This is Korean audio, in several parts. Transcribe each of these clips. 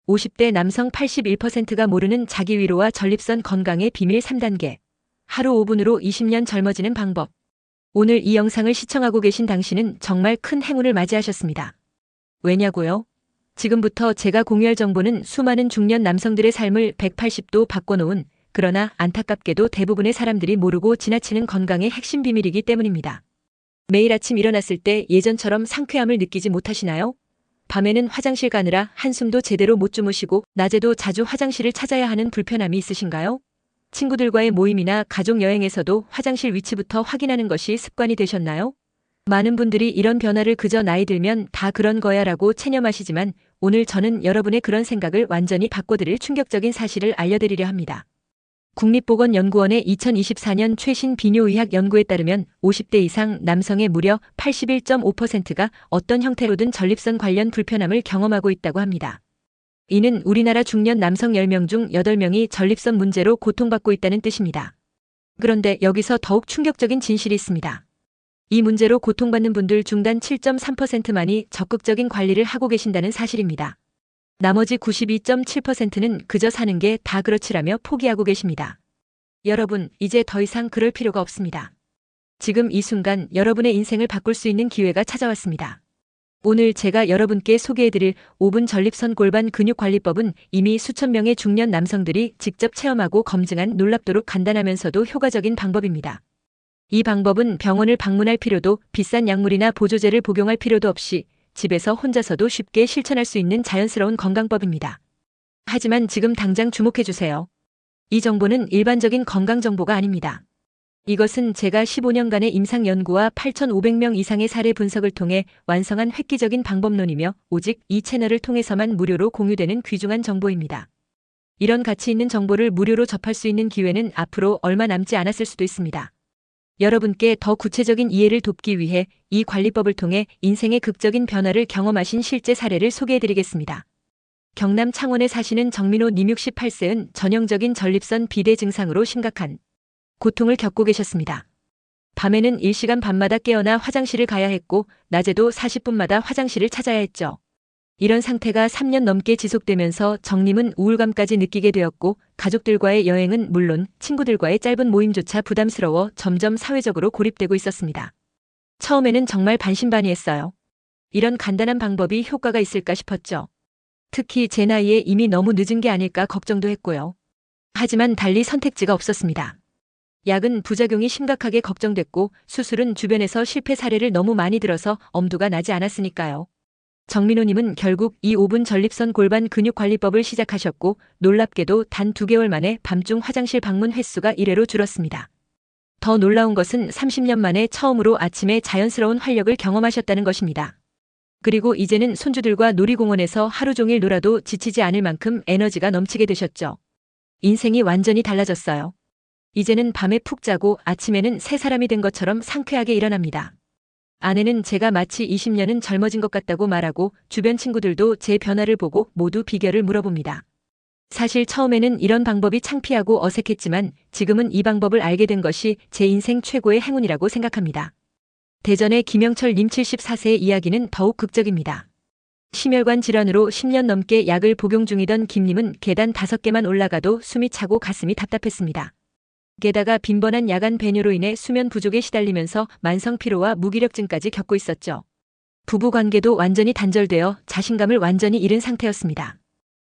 50대 남성 81%가 모르는 자기 위로와 전립선 건강의 비밀 3단계. 하루 5분으로 20년 젊어지는 방법. 오늘 이 영상을 시청하고 계신 당신은 정말 큰 행운을 맞이하셨습니다. 왜냐고요? 지금부터 제가 공유할 정보는 수많은 중년 남성들의 삶을 180도 바꿔놓은, 그러나 안타깝게도 대부분의 사람들이 모르고 지나치는 건강의 핵심 비밀이기 때문입니다. 매일 아침 일어났을 때 예전처럼 상쾌함을 느끼지 못하시나요? 밤에는 화장실 가느라 한숨도 제대로 못 주무시고 낮에도 자주 화장실을 찾아야 하는 불편함이 있으신가요? 친구들과의 모임이나 가족 여행에서도 화장실 위치부터 확인하는 것이 습관이 되셨나요? 많은 분들이 이런 변화를 그저 나이 들면 다 그런 거야 라고 체념하시지만 오늘 저는 여러분의 그런 생각을 완전히 바꿔드릴 충격적인 사실을 알려드리려 합니다. 국립보건연구원의 2024년 최신 비뇨의학 연구에 따르면 50대 이상 남성의 무려 81.5%가 어떤 형태로든 전립선 관련 불편함을 경험하고 있다고 합니다. 이는 우리나라 중년 남성 10명 중 8명이 전립선 문제로 고통받고 있다는 뜻입니다. 그런데 여기서 더욱 충격적인 진실이 있습니다. 이 문제로 고통받는 분들 중 단 7.3%만이 적극적인 관리를 하고 계신다는 사실입니다. 나머지 92.7%는 그저 사는 게 다 그렇지라며 포기하고 계십니다. 여러분, 이제 더 이상 그럴 필요가 없습니다. 지금 이 순간 여러분의 인생을 바꿀 수 있는 기회가 찾아왔습니다. 오늘 제가 여러분께 소개해드릴 5분 전립선 골반 근육관리법은 이미 수천 명의 중년 남성들이 직접 체험하고 검증한 놀랍도록 간단하면서도 효과적인 방법입니다. 이 방법은 병원을 방문할 필요도, 비싼 약물이나 보조제를 복용할 필요도 없이 집에서 혼자서도 쉽게 실천할 수 있는 자연스러운 건강법입니다. 하지만 지금 당장 주목해주세요. 이 정보는 일반적인 건강 정보가 아닙니다. 이것은 제가 15년간의 임상 연구와 8,500명 이상의 사례 분석을 통해 완성한 획기적인 방법론이며 오직 이 채널을 통해서만 무료로 공유되는 귀중한 정보입니다. 이런 가치 있는 정보를 무료로 접할 수 있는 기회는 앞으로 얼마 남지 않았을 수도 있습니다. 여러분께 더 구체적인 이해를 돕기 위해 이 관리법을 통해 인생의 극적인 변화를 경험하신 실제 사례를 소개해드리겠습니다. 경남 창원에 사시는 정민호 님 68세은 전형적인 전립선 비대 증상으로 심각한 고통을 겪고 계셨습니다. 밤에는 일시간 밤마다 깨어나 화장실을 가야 했고 낮에도 40분마다 화장실을 찾아야 했죠. 이런 상태가 3년 넘게 지속되면서 정님은 우울감까지 느끼게 되었고 가족들과의 여행은 물론 친구들과의 짧은 모임조차 부담스러워 점점 사회적으로 고립되고 있었습니다. 처음에는 정말 반신반의했어요. 이런 간단한 방법이 효과가 있을까 싶었죠. 특히 제 나이에 이미 너무 늦은 게 아닐까 걱정도 했고요. 하지만 달리 선택지가 없었습니다. 약은 부작용이 심각하게 걱정됐고 수술은 주변에서 실패 사례를 너무 많이 들어서 엄두가 나지 않았으니까요. 정민호님은 결국 이 5분 전립선 골반 근육관리법을 시작하셨고 놀랍게도 단 2개월 만에 밤중 화장실 방문 횟수가 1회로 줄었습니다. 더 놀라운 것은 30년 만에 처음으로 아침에 자연스러운 활력을 경험하셨다는 것입니다. 그리고 이제는 손주들과 놀이공원에서 하루 종일 놀아도 지치지 않을 만큼 에너지가 넘치게 되셨죠. 인생이 완전히 달라졌어요. 이제는 밤에 푹 자고 아침에는 새 사람이 된 것처럼 상쾌하게 일어납니다. 아내는 제가 마치 20년은 젊어진 것 같다고 말하고 주변 친구들도 제 변화를 보고 모두 비결을 물어봅니다. 사실 처음에는 이런 방법이 창피하고 어색했지만 지금은 이 방법을 알게 된 것이 제 인생 최고의 행운이라고 생각합니다. 대전의 김영철 님 74세의 이야기는 더욱 극적입니다. 심혈관 질환으로 10년 넘게 약을 복용 중이던 김님은 계단 5개만 올라가도 숨이 차고 가슴이 답답했습니다. 게다가 빈번한 야간 배뇨로 인해 수면 부족에 시달리면서 만성 피로와 무기력증까지 겪고 있었죠. 부부 관계도 완전히 단절되어 자신감을 완전히 잃은 상태였습니다.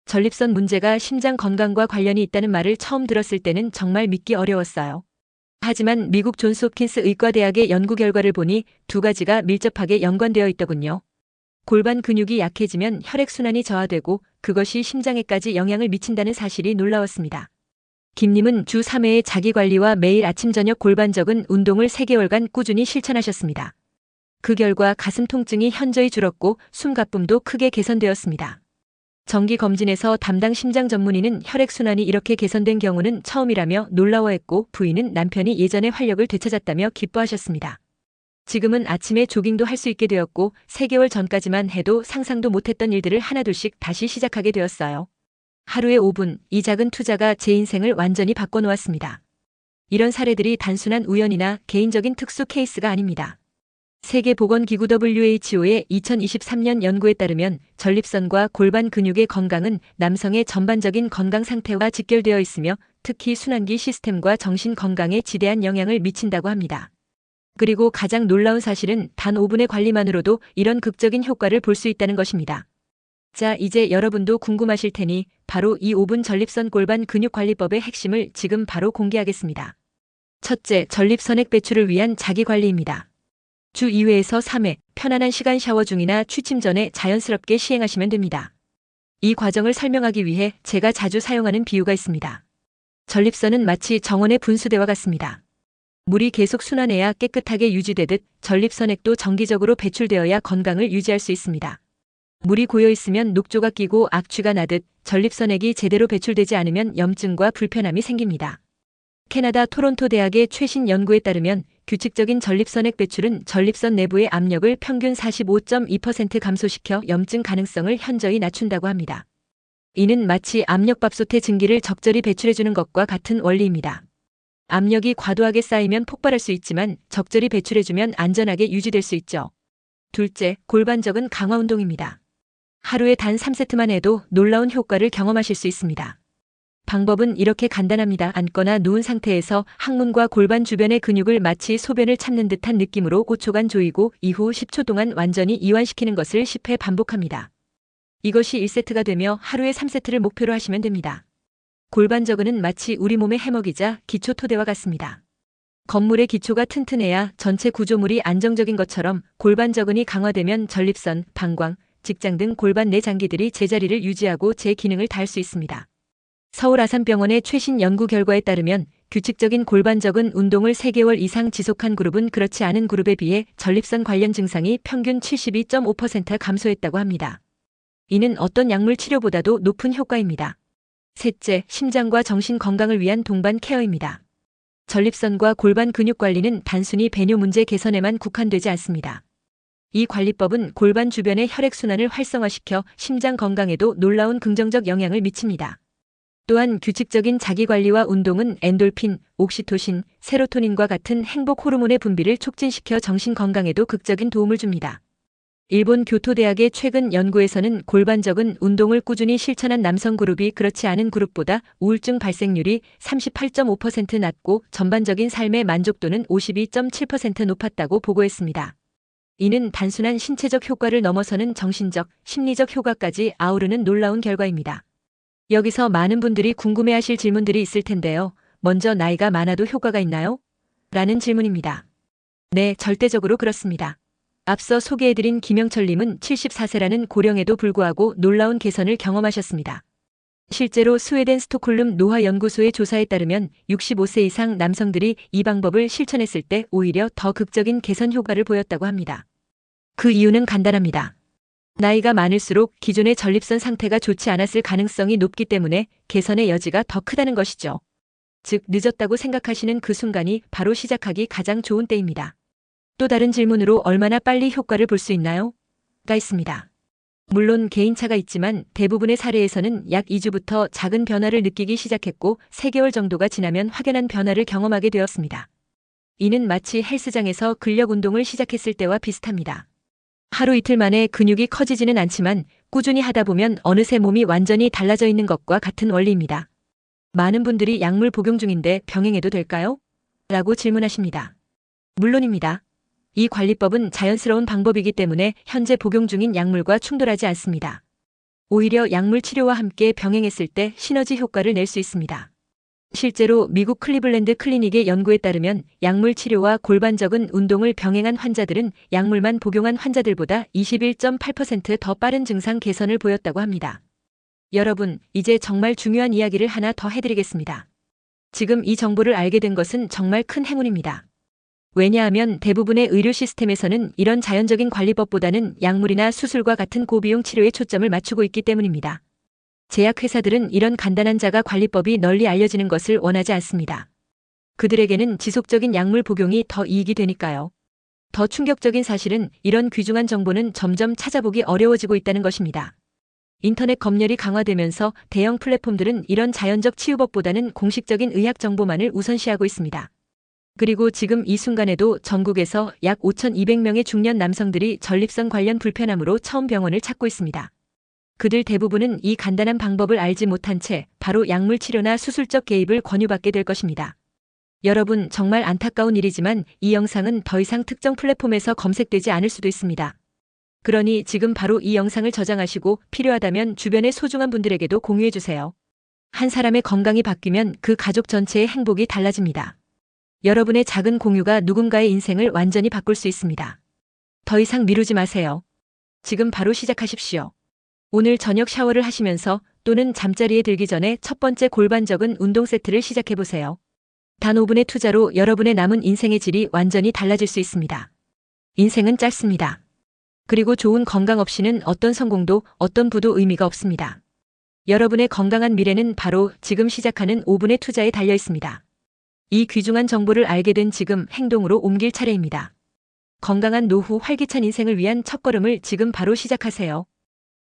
전립선 문제가 심장 건강과 관련이 있다는 말을 처음 들었을 때는 정말 믿기 어려웠어요. 하지만 미국 존스 홉킨스 의과대학의 연구 결과를 보니 2가지가 밀접하게 연관되어 있더군요. 골반 근육이 약해지면 혈액순환이 저하되고 그것이 심장에까지 영향을 미친다는 사실이 놀라웠습니다. 김님은 주 3회의 자기관리와 매일 아침 저녁 골반 적은 운동을 3개월간 꾸준히 실천하셨습니다. 그 결과 가슴 통증이 현저히 줄었고 숨가쁨도 크게 개선되었습니다. 정기 검진에서 담당 심장 전문의는 혈액순환이 이렇게 개선된 경우는 처음이라며 놀라워했고 부인은 남편이 예전의 활력을 되찾았다며 기뻐하셨습니다. 지금은 아침에 조깅도 할 수 있게 되었고 3개월 전까지만 해도 상상도 못했던 일들을 하나둘씩 다시 시작하게 되었어요. 하루에 5분, 이 작은 투자가 제 인생을 완전히 바꿔놓았습니다. 이런 사례들이 단순한 우연이나 개인적인 특수 케이스가 아닙니다. 세계보건기구 WHO의 2023년 연구에 따르면 전립선과 골반 근육의 건강은 남성의 전반적인 건강 상태와 직결되어 있으며 특히 순환기 시스템과 정신 건강에 지대한 영향을 미친다고 합니다. 그리고 가장 놀라운 사실은 단 5분의 관리만으로도 이런 극적인 효과를 볼 수 있다는 것입니다. 자, 이제 여러분도 궁금하실 테니 바로 이 5분 전립선 골반 근육 관리법의 핵심을 지금 바로 공개하겠습니다. 첫째, 전립선액 배출을 위한 자기관리입니다. 주 2회에서 3회 편안한 시간 샤워 중이나 취침 전에 자연스럽게 시행하시면 됩니다. 이 과정을 설명하기 위해 제가 자주 사용하는 비유가 있습니다. 전립선은 마치 정원의 분수대와 같습니다. 물이 계속 순환해야 깨끗하게 유지되듯 전립선액도 정기적으로 배출되어야 건강을 유지할 수 있습니다. 물이 고여 있으면 녹조가 끼고 악취가 나듯 전립선액이 제대로 배출되지 않으면 염증과 불편함이 생깁니다. 캐나다 토론토 대학의 최신 연구에 따르면 규칙적인 전립선액 배출은 전립선 내부의 압력을 평균 45.2% 감소시켜 염증 가능성을 현저히 낮춘다고 합니다. 이는 마치 압력밥솥의 증기를 적절히 배출해주는 것과 같은 원리입니다. 압력이 과도하게 쌓이면 폭발할 수 있지만 적절히 배출해주면 안전하게 유지될 수 있죠. 둘째, 골반적은 강화 운동입니다. 하루에 단 3세트만 해도 놀라운 효과를 경험하실 수 있습니다. 방법은 이렇게 간단합니다. 앉거나 누운 상태에서 항문과 골반 주변의 근육을 마치 소변을 참는 듯한 느낌으로 5초간 조이고 이후 10초 동안 완전히 이완시키는 것을 10회 반복합니다. 이것이 1세트가 되며 하루에 3세트를 목표로 하시면 됩니다. 골반저근은 마치 우리 몸의 해먹이자 기초 토대와 같습니다. 건물의 기초가 튼튼해야 전체 구조물이 안정적인 것처럼 골반저근이 강화되면 전립선, 방광, 직장 등 골반 내 장기들이 제자리를 유지하고 제 기능을 다할 수 있습니다. 서울 아산병원의 최신 연구 결과에 따르면 규칙적인 골반저근 운동을 3개월 이상 지속한 그룹은 그렇지 않은 그룹에 비해 전립선 관련 증상이 평균 72.5% 감소했다고 합니다. 이는 어떤 약물 치료보다도 높은 효과입니다. 셋째, 심장과 정신 건강을 위한 동반 케어입니다. 전립선과 골반 근육 관리는 단순히 배뇨 문제 개선에만 국한되지 않습니다. 이 관리법은 골반 주변의 혈액순환을 활성화시켜 심장 건강에도 놀라운 긍정적 영향을 미칩니다. 또한 규칙적인 자기관리와 운동은 엔돌핀, 옥시토신, 세로토닌과 같은 행복 호르몬의 분비를 촉진시켜 정신 건강에도 극적인 도움을 줍니다. 일본 교토대학의 최근 연구에서는 골반적은 운동을 꾸준히 실천한 남성 그룹이 그렇지 않은 그룹보다 우울증 발생률이 38.5% 낮고 전반적인 삶의 만족도는 52.7% 높았다고 보고했습니다. 이는 단순한 신체적 효과를 넘어서는 정신적, 심리적 효과까지 아우르는 놀라운 결과입니다. 여기서 많은 분들이 궁금해하실 질문들이 있을 텐데요. 먼저 나이가 많아도 효과가 있나요? 라는 질문입니다. 네, 절대적으로 그렇습니다. 앞서 소개해드린 김영철님은 74세라는 고령에도 불구하고 놀라운 개선을 경험하셨습니다. 실제로 스웨덴 스톡홀름 노화연구소의 조사에 따르면 65세 이상 남성들이 이 방법을 실천했을 때 오히려 더 극적인 개선 효과를 보였다고 합니다. 그 이유는 간단합니다. 나이가 많을수록 기존의 전립선 상태가 좋지 않았을 가능성이 높기 때문에 개선의 여지가 더 크다는 것이죠. 즉, 늦었다고 생각하시는 그 순간이 바로 시작하기 가장 좋은 때입니다. 또 다른 질문으로 얼마나 빨리 효과를 볼 수 있나요? 가 있습니다. 물론 개인차가 있지만 대부분의 사례에서는 약 2주부터 작은 변화를 느끼기 시작했고 3개월 정도가 지나면 확연한 변화를 경험하게 되었습니다. 이는 마치 헬스장에서 근력 운동을 시작했을 때와 비슷합니다. 하루 이틀 만에 근육이 커지지는 않지만 꾸준히 하다 보면 어느새 몸이 완전히 달라져 있는 것과 같은 원리입니다. 많은 분들이 약물 복용 중인데 병행해도 될까요? 라고 질문하십니다. 물론입니다. 이 관리법은 자연스러운 방법이기 때문에 현재 복용 중인 약물과 충돌하지 않습니다. 오히려 약물 치료와 함께 병행했을 때 시너지 효과를 낼 수 있습니다. 실제로 미국 클리블랜드 클리닉의 연구에 따르면 약물 치료와 골반적은 운동을 병행한 환자들은 약물만 복용한 환자들보다 21.8% 더 빠른 증상 개선을 보였다고 합니다. 여러분, 이제 정말 중요한 이야기를 하나 더 해드리겠습니다. 지금 이 정보를 알게 된 것은 정말 큰 행운입니다. 왜냐하면 대부분의 의료 시스템에서는 이런 자연적인 관리법보다는 약물이나 수술과 같은 고비용 치료에 초점을 맞추고 있기 때문입니다. 제약회사들은 이런 간단한 자가 관리법이 널리 알려지는 것을 원하지 않습니다. 그들에게는 지속적인 약물 복용이 더 이익이 되니까요. 더 충격적인 사실은 이런 귀중한 정보는 점점 찾아보기 어려워지고 있다는 것입니다. 인터넷 검열이 강화되면서 대형 플랫폼들은 이런 자연적 치유법보다는 공식적인 의학 정보만을 우선시하고 있습니다. 그리고 지금 이 순간에도 전국에서 약 5,200명의 중년 남성들이 전립선 관련 불편함으로 처음 병원을 찾고 있습니다. 그들 대부분은 이 간단한 방법을 알지 못한 채 바로 약물 치료나 수술적 개입을 권유받게 될 것입니다. 여러분, 정말 안타까운 일이지만 이 영상은 더 이상 특정 플랫폼에서 검색되지 않을 수도 있습니다. 그러니 지금 바로 이 영상을 저장하시고 필요하다면 주변의 소중한 분들에게도 공유해주세요. 한 사람의 건강이 바뀌면 그 가족 전체의 행복이 달라집니다. 여러분의 작은 공유가 누군가의 인생을 완전히 바꿀 수 있습니다. 더 이상 미루지 마세요. 지금 바로 시작하십시오. 오늘 저녁 샤워를 하시면서 또는 잠자리에 들기 전에 첫 번째 골반적은 운동 세트를 시작해보세요. 단 5분의 투자로 여러분의 남은 인생의 질이 완전히 달라질 수 있습니다. 인생은 짧습니다. 그리고 좋은 건강 없이는 어떤 성공도 어떤 부도 의미가 없습니다. 여러분의 건강한 미래는 바로 지금 시작하는 5분의 투자에 달려 있습니다. 이 귀중한 정보를 알게 된 지금 행동으로 옮길 차례입니다. 건강한 노후 활기찬 인생을 위한 첫걸음을 지금 바로 시작하세요.